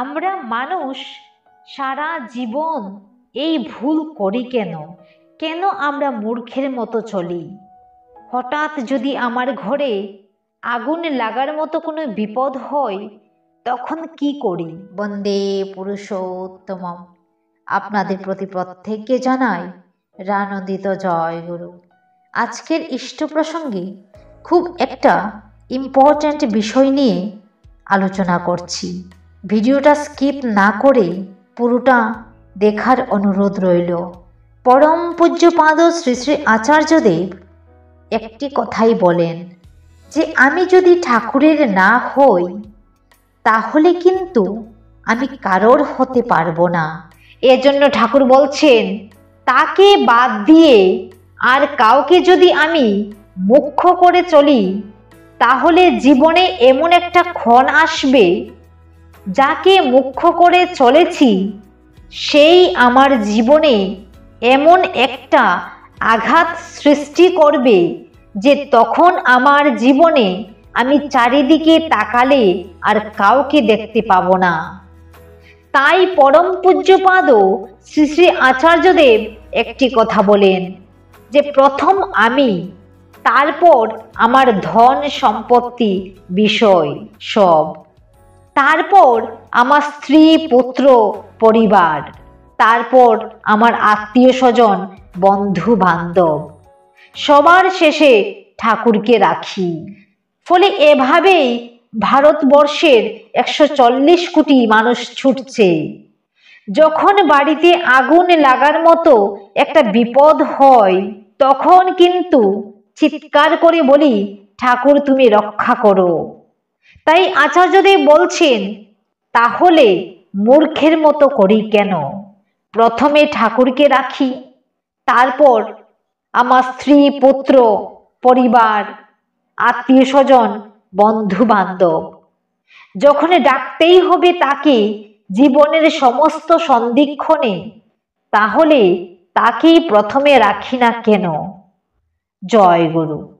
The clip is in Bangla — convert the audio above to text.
আমরা মানুষ সারা জীবন এই ভুল করি কেন? কেন আমরা মূর্খের মতো চলি? হঠাৎ যদি আমার ঘরে আগুন লাগার মতো কোনো বিপদ হয়, তখন কি করি? বন্দে পুরুষোত্তমম। আপনাদের প্রতি প্রত্যেককে জানাই রানন্দিত জয় গুরু। আজকের ইষ্ট প্রসঙ্গে খুব একটা ইম্পর্ট্যান্ট বিষয় নিয়ে আলোচনা করছি। ভিডিওটা স্কিপ না করে পুরোটা দেখার অনুরোধ রইল। পরম পূজ্যপাদ শ্রী শ্রী আচার্যদেব একটি কথাই বলেন যে আমি যদি ঠাকুরের না হই তাহলে কিন্তু আমি কারোর হতে পারবো না। এজন্য ঠাকুর বলছেন, তাকে বাদ দিয়ে আর কাউকে যদি আমি মুখ্য করে চলি তাহলে জীবনে এমন একটা ক্ষণ আসবে, যাকে মুখ্য করে চলেছি সেই আমার জীবনে এমন একটা আঘাত সৃষ্টি করবে যে তখন আমার জীবনে আমি চারিদিকে তাকালে আর কাউকে দেখতে পাবো না। তাই পরম পূজ্যপাদ শ্রী শ্রী আচার্যদেব একটি কথা বলেন যে প্রথম আমি, তারপর আমার ধন সম্পত্তি বিষয় সব, তারপর আমার স্ত্রী পুত্র পরিবার, তারপর আমার আত্মীয় স্বজন বন্ধু বান্ধব, সবার শেষে ঠাকুরকে রাখি। ফলে এভাবেই ভারতবর্ষের 140 কোটি মানুষ ছুটছে। যখন বাড়িতে আগুন লাগার মতো একটা বিপদ হয় তখন কিন্তু চিৎকার করে বলি, ঠাকুর তুমি রক্ষা করো। তাই আচার্যদেব বলছেন, তাহলে মূর্খের মতো করি কেন? প্রথমে ঠাকুরকে রাখি, তারপর আমার স্ত্রী পুত্র পরিবার আত্মীয় স্বজন বন্ধু বান্ধব। যখন ডাকতেই হবে তাকে জীবনের সমস্ত সন্ধিক্ষণে, তাহলে তাকেই প্রথমে রাখি না কেন? জয় গুরু।